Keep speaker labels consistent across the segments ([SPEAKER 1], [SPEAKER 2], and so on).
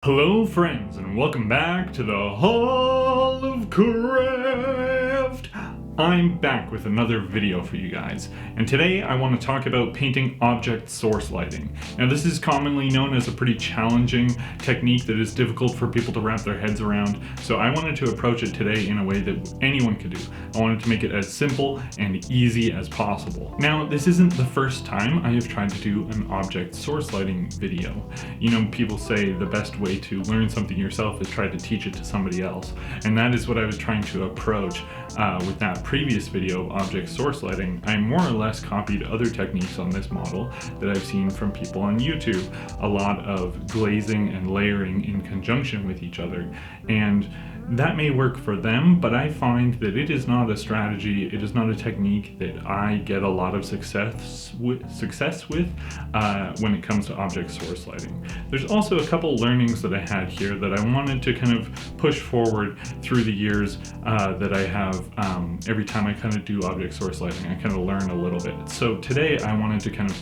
[SPEAKER 1] Hello friends, and welcome back to the Hall of Craft! I'm back with another video for you guys, and today I want to talk about painting object source lighting. Now this is commonly known as a pretty challenging technique that is difficult for people to wrap their heads around, so I wanted to approach it today in a way that anyone could do. I wanted to make it as simple and easy as possible. Now this isn't the first time I have tried to do an object source lighting video. You know, people say the best way to learn something yourself is try to teach it to somebody else, and that is what I was trying to approach with that previous video of object source lighting. I more or less copied other techniques on this model that I've seen from people on YouTube. A lot of glazing and layering in conjunction with each other, and that may work for them, but I find that it is not a strategy, it is not a technique that I get a lot of success with when it comes to object source lighting. There's also a couple learnings that I had here that I wanted to kind of push forward through the years that I have. Every time I kind of do object source lighting, I kind of learn a little bit. So today I wanted to kind of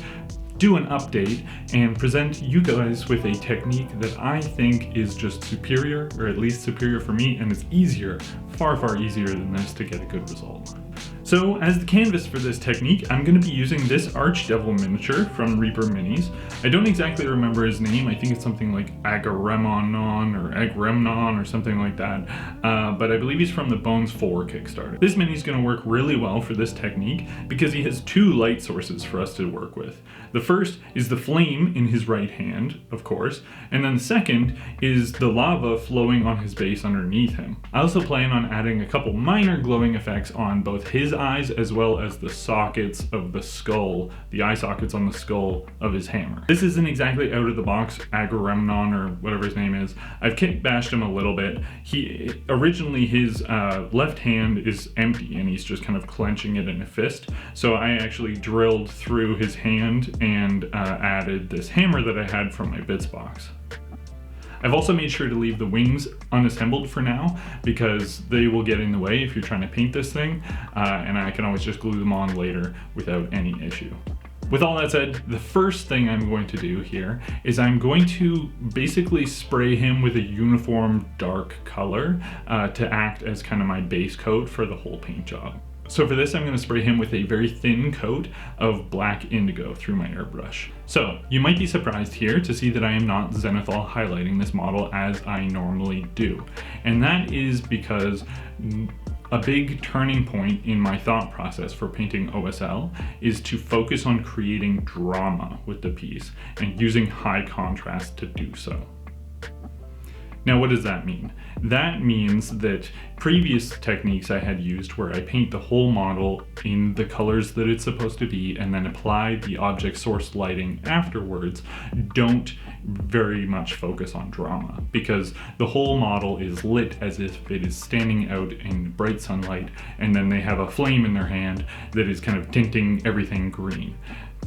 [SPEAKER 1] do an update and present you guys with a technique that I think is just superior, or at least superior for me, and it's easier, far easier than this to get a good result. So as the canvas for this technique, I'm going to be using this Archdevil miniature from Reaper Minis. I don't exactly remember his name. I think it's something like Agamemnon or Agremnon or something like that. But I believe he's from the Bones 4 Kickstarter. This mini is going to work really well for this technique because he has two light sources for us to work with. The first is the flame in his right hand, of course, and then the second is the lava flowing on his base underneath him. I also plan on adding a couple minor glowing effects on both his eyes as well as the sockets of the skull, the eye sockets on the skull of his hammer. This isn't exactly out of the box Agamemnon or whatever his name is. I've bashed him a little bit. Originally his left hand is empty and he's just kind of clenching it in a fist. So I actually drilled through his hand and added this hammer that I had from my bits box. I've also made sure to leave the wings unassembled for now because they will get in the way if you're trying to paint this thing, and I can always just glue them on later without any issue. With all that said, the first thing I'm going to do here is I'm going to basically spray him with a uniform dark color to act as kind of my base coat for the whole paint job. So for this, I'm going to spray him with a very thin coat of black indigo through my airbrush. So you might be surprised here to see that I am not zenithal highlighting this model as I normally do. And that is because a big turning point in my thought process for painting OSL is to focus on creating drama with the piece and using high contrast to do so. Now, what does that mean? That means that previous techniques I had used where I paint the whole model in the colors that it's supposed to be and then apply the object source lighting afterwards don't very much focus on drama because the whole model is lit as if it is standing out in bright sunlight, and then they have a flame in their hand that is kind of tinting everything green.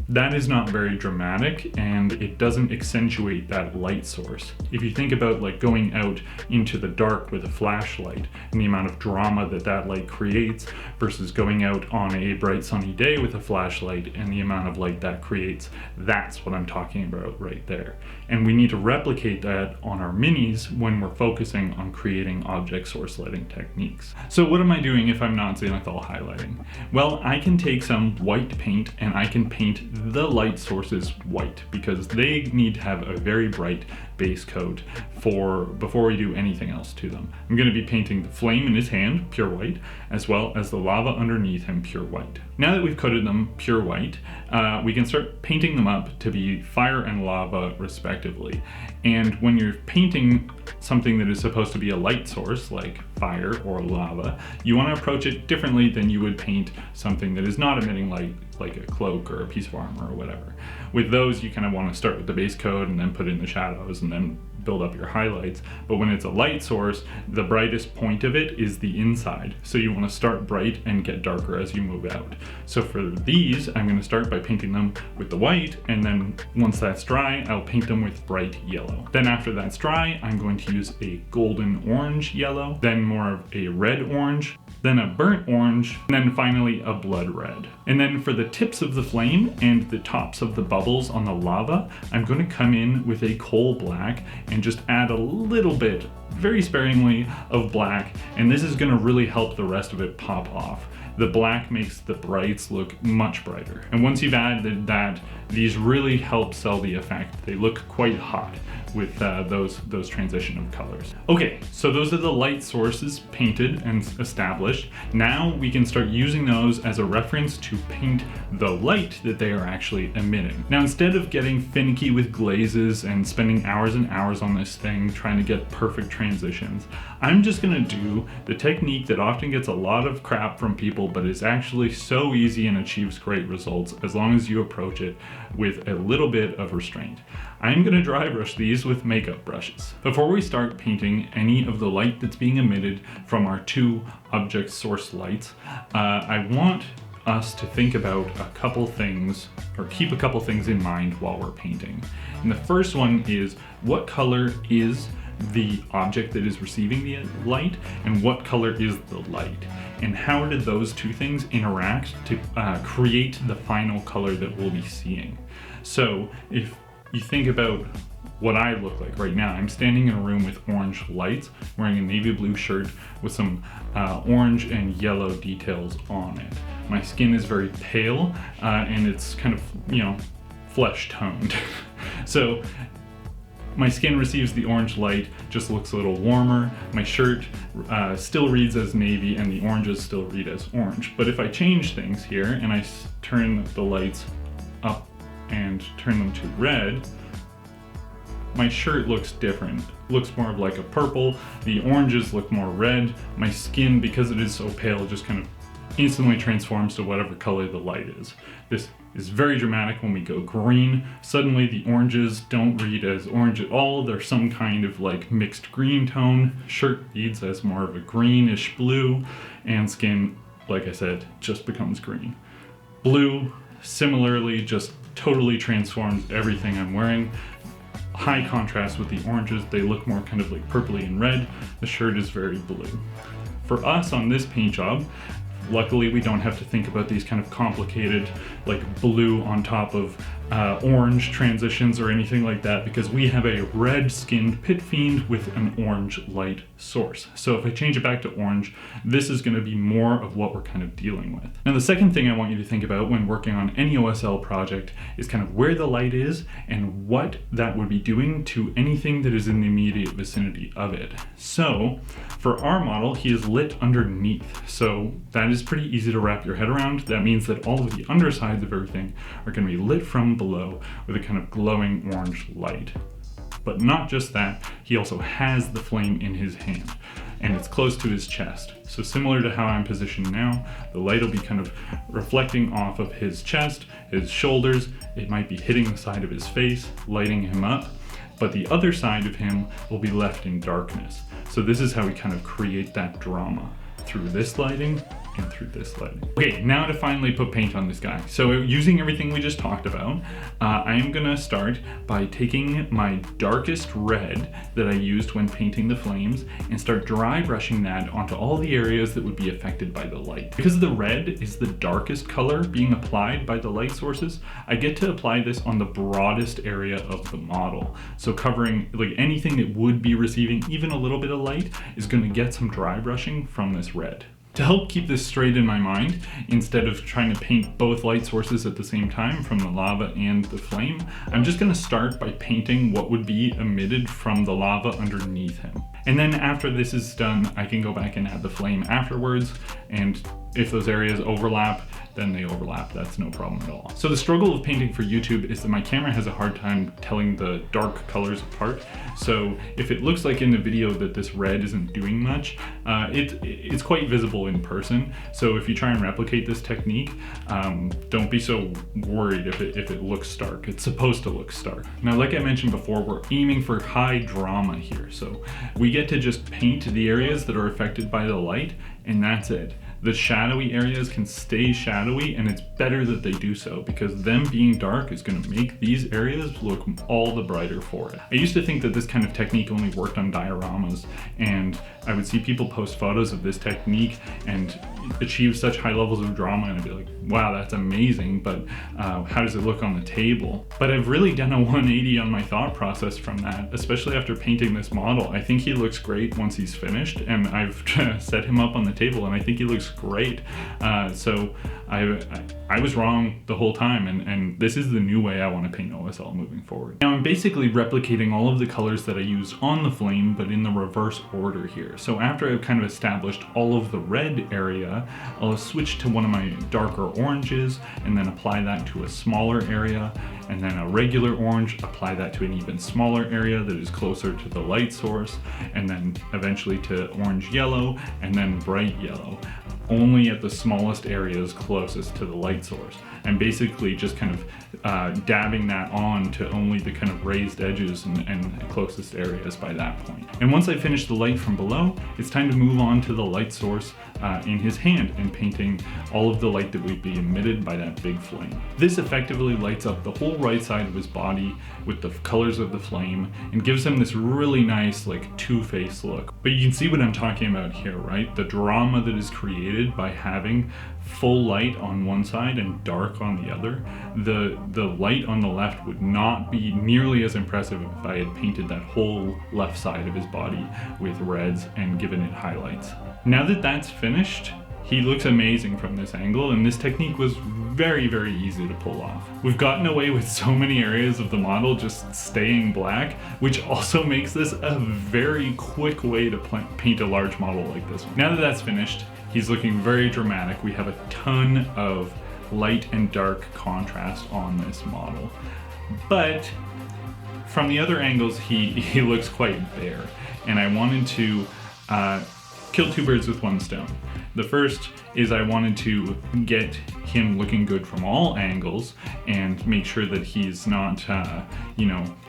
[SPEAKER 1] That is not very dramatic, and it doesn't accentuate that light source. If you think about like going out into the dark with a flashlight and the amount of drama that that light creates versus going out on a bright sunny day with a flashlight and the amount of light that creates, that's what I'm talking about right there. And we need to replicate that on our minis when we're focusing on creating object source lighting techniques. So what am I doing if I'm not zenithal highlighting? Well, I can take some white paint and I can paint the light sources white because they need to have a very bright base coat before we do anything else to them. I'm going to be painting the flame in his hand pure white as well as the lava underneath him pure white. Now that we've coated them pure white, we can start painting them up to be fire and lava respectively. And when you're painting something that is supposed to be a light source like fire or lava, you want to approach it differently than you would paint something that is not emitting light, like a cloak or a piece of armor or whatever. With those, you kind of want to start with the base coat and then put in the shadows and then build up your highlights. But when it's a light source, the brightest point of it is the inside. So you want to start bright and get darker as you move out. So for these, I'm going to start by painting them with the white, and then once that's dry, I'll paint them with bright yellow. Then after that's dry, I'm going to use a golden orange yellow, then more of a red orange, then a burnt orange, and then finally a blood red. And then for the tips of the flame and the tops of the bubbles on the lava, I'm going to come in with a coal black and just add a little bit, very sparingly, of black, and this is going to really help the rest of it pop off. The black makes the brights look much brighter. And once you've added that, these really help sell the effect. They look quite hot with those transition of colors. Okay, so those are the light sources painted and established. Now we can start using those as a reference to paint the light that they are actually emitting. Now, instead of getting finicky with glazes and spending hours and hours on this thing trying to get perfect transitions, I'm just gonna do the technique that often gets a lot of crap from people, but is actually so easy and achieves great results as long as you approach it with a little bit of restraint. I'm gonna dry brush these with makeup brushes. Before we start painting any of the light that's being emitted from our two object source lights, I want us to think about a couple things, or keep a couple things in mind while we're painting. And the first one is, what color is the object that is receiving the light, and what color is the light? And how did those two things interact to create the final color that we'll be seeing? So if you think about what I look like right now, I'm standing in a room with orange lights, wearing a navy blue shirt with some orange and yellow details on it. My skin is very pale and it's kind of, flesh toned. So my skin receives the orange light, just looks a little warmer. My shirt still reads as navy and the oranges still read as orange. But if I change things here and I turn the lights up and turn them to red, my shirt looks different. It looks more of like a purple. The oranges look more red. My skin, because it is so pale, just kind of instantly transforms to whatever color the light is. This is very dramatic when we go green. Suddenly the oranges don't read as orange at all. They're some kind of like mixed green tone. Shirt reads as more of a greenish blue, and skin, like I said, just becomes green. Blue, similarly, just totally transforms everything I'm wearing. High contrast with the oranges. They look more kind of like purpley and red. The shirt is very blue. For us on this paint job, luckily we don't have to think about these kind of complicated like blue on top of orange transitions or anything like that, because we have a red skinned pit fiend with an orange light source. So if I change it back to orange, this is going to be more of what we're kind of dealing with. Now the second thing I want you to think about when working on any OSL project is kind of where the light is and what that would be doing to anything that is in the immediate vicinity of it. So for our model, he is lit underneath. So that is pretty easy to wrap your head around. That means that all of the undersides of everything are going to be lit from below with a kind of glowing orange light. But not just that, he also has the flame in his hand, and it's close to his chest. So similar to how I'm positioned now, the light will be kind of reflecting off of his chest, his shoulders. It might be hitting the side of his face, lighting him up, but the other side of him will be left in darkness. So this is how we kind of create that drama, through this lighting and through this lighting. Okay, now to finally put paint on this guy. So using everything we just talked about, I am gonna start by taking my darkest red that I used when painting the flames and start dry brushing that onto all the areas that would be affected by the light. Because the red is the darkest color being applied by the light sources, I get to apply this on the broadest area of the model. So covering like anything that would be receiving even a little bit of light is gonna get some dry brushing from this red. To help keep this straight in my mind, instead of trying to paint both light sources at the same time from the lava and the flame, I'm just going to start by painting what would be emitted from the lava underneath him. And then after this is done, I can go back and add the flame afterwards, and if those areas overlap, then they overlap. That's no problem at all. So the struggle of painting for YouTube is that my camera has a hard time telling the dark colors apart. So if it looks like in the video that this red isn't doing much, it's quite visible in person. So if you try and replicate this technique, don't be so worried if it looks stark. It's supposed to look stark. Now, like I mentioned before, we're aiming for high drama here. So we get to just paint the areas that are affected by the light, and that's it. the shadowy areas can stay shadowy, and it's better that they do so because them being dark is going to make these areas look all the brighter for it. I used to think that this kind of technique only worked on dioramas, and I would see people post photos of this technique and achieve such high levels of drama, and I'd be like, wow, that's amazing, but how does it look on the table? But I've really done a 180 on my thought process from that, especially after painting this model. I think he looks great once he's finished, and I've set him up on the table and I think he looks great. So I was wrong the whole time, and this is the new way I want to paint OSL moving forward. Now I'm basically replicating all of the colors that I used on the flame, but in the reverse order here. So after I've kind of established all of the red area, I'll switch to one of my darker oranges and then apply that to a smaller area, and then a regular orange, apply that to an even smaller area that is closer to the light source, and then eventually to orange yellow, and then bright yellow, only at the smallest areas closest to the light source. And basically just kind of dabbing that on to only the kind of raised edges and closest areas by that point. And once I finish the light from below, it's time to move on to the light source in his hand and painting all of the light that would be emitted by that big flame. This effectively lights up the whole right side of his body with the colors of the flame and gives him this really nice like two-faced look. But you can see what I'm talking about here, right? The drama that is created by having full light on one side and dark on the other. The light on the left would not be nearly as impressive if I had painted that whole left side of his body with reds and given it highlights. Now that that's finished, he looks amazing from this angle, and this technique was very, very easy to pull off. We've gotten away with so many areas of the model just staying black, which also makes this a very quick way to paint a large model like this one. Now that that's finished, he's looking very dramatic. We have a ton of light and dark contrast on this model. But from the other angles, he looks quite bare. And I wanted to kill two birds with one stone. The first is I wanted to get him looking good from all angles and make sure that he's not,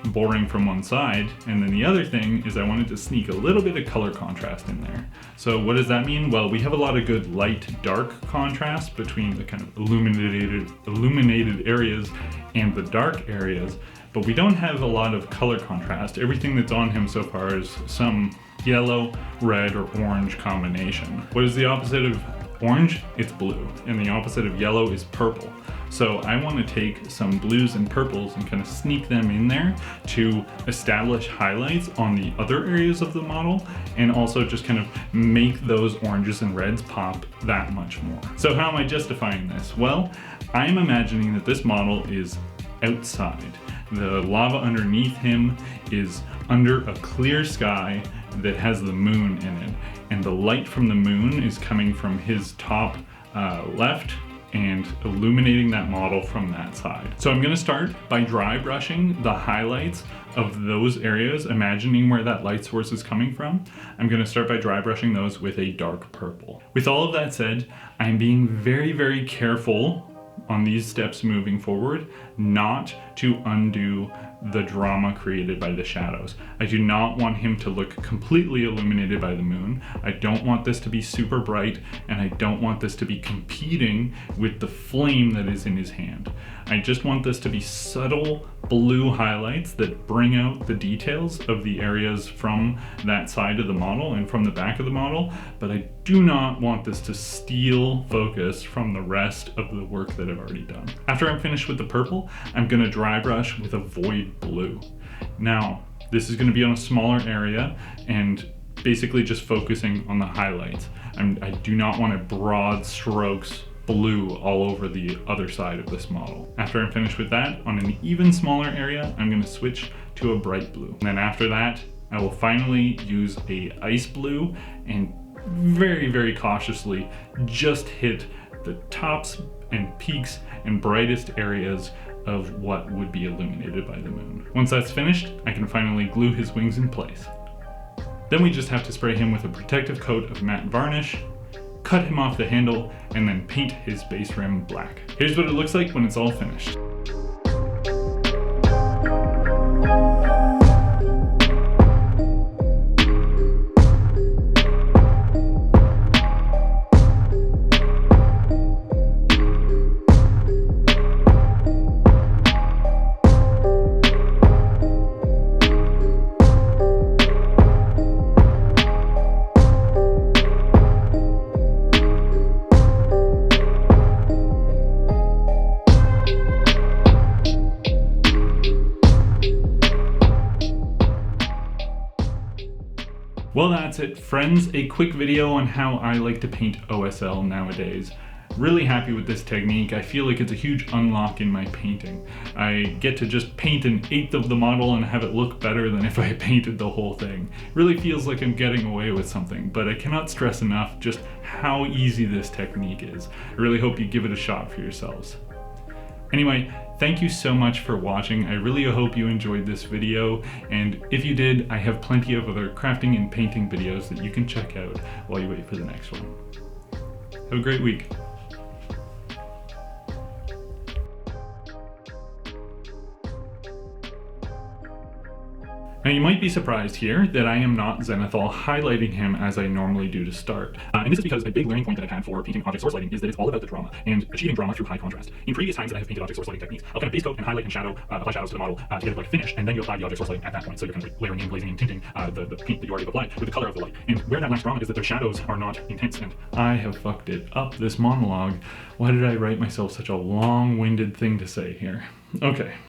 [SPEAKER 1] boring from one side. And then the other thing is I wanted to sneak a little bit of color contrast in there. So what does that mean? Well, we have a lot of good light-dark contrast between the kind of illuminated areas and the dark areas, but we don't have a lot of color contrast. Everything that's on him so far is some yellow, red, or orange combination. What is the opposite of orange? It's blue. And the opposite of yellow is purple. So I want to take some blues and purples and kind of sneak them in there to establish highlights on the other areas of the model, and also just kind of make those oranges and reds pop that much more. So how am I justifying this? Well, I'm imagining that this model is outside. The lava underneath him is under a clear sky that has the moon in it, and the light from the moon is coming from his top left and illuminating that model from that side. So I'm going to start by dry brushing the highlights of those areas, imagining where that light source is coming from. I'm going to start by dry brushing those with a dark purple. With all of that said, I'm being very, very careful on these steps moving forward not to undo the drama created by the shadows. I do not want him to look completely illuminated by the moon. I don't want this to be super bright, and I don't want this to be competing with the flame that is in his hand. I just want this to be subtle blue highlights that bring out the details of the areas from that side of the model and from the back of the model, but I do not want this to steal focus from the rest of the work that I've already done. After I'm finished with the purple, I'm going to dry brush with a void blue. Now, this is going to be on a smaller area and basically just focusing on the highlights. I do not want a broad strokes blue all over the other side of this model. After I'm finished with that, on an even smaller area, I'm going to switch to a bright blue. And then after that, I will finally use a ice blue and very, very cautiously just hit the tops and peaks and brightest areas of what would be illuminated by the moon. Once that's finished, I can finally glue his wings in place. Then we just have to spray him with a protective coat of matte varnish, cut him off the handle, and then paint his base rim black. Here's what it looks like when it's all finished. Well, that's it, friends. A quick video on how I like to paint OSL nowadays. Really happy with this technique. I feel like it's a huge unlock in my painting. I get to just paint an eighth of the model and have it look better than if I painted the whole thing. Really feels like I'm getting away with something, but I cannot stress enough just how easy this technique is. I really hope you give it a shot for yourselves. Anyway, thank you so much for watching. I really hope you enjoyed this video, and if you did, I have plenty of other crafting and painting videos that you can check out while you wait for the next one. Have a great week. Now you might be surprised here that I am not Zenithal highlighting him as I normally do to start. And this is because a big learning point that I've had for painting object source lighting is that it's all about the drama and achieving drama through high contrast. In previous times that I have painted object source lighting techniques, I'll kind of base coat and highlight and shadow, apply shadows to the model to get it like finish, and then you apply the object source lighting at that point. So you're kind of like layering in, glazing and tinting the paint that you already applied with the color of the light. And where that lacks drama is that the shadows are not intense, and I have fucked it up, this monologue. Why did I write myself such a long-winded thing to say here? Okay,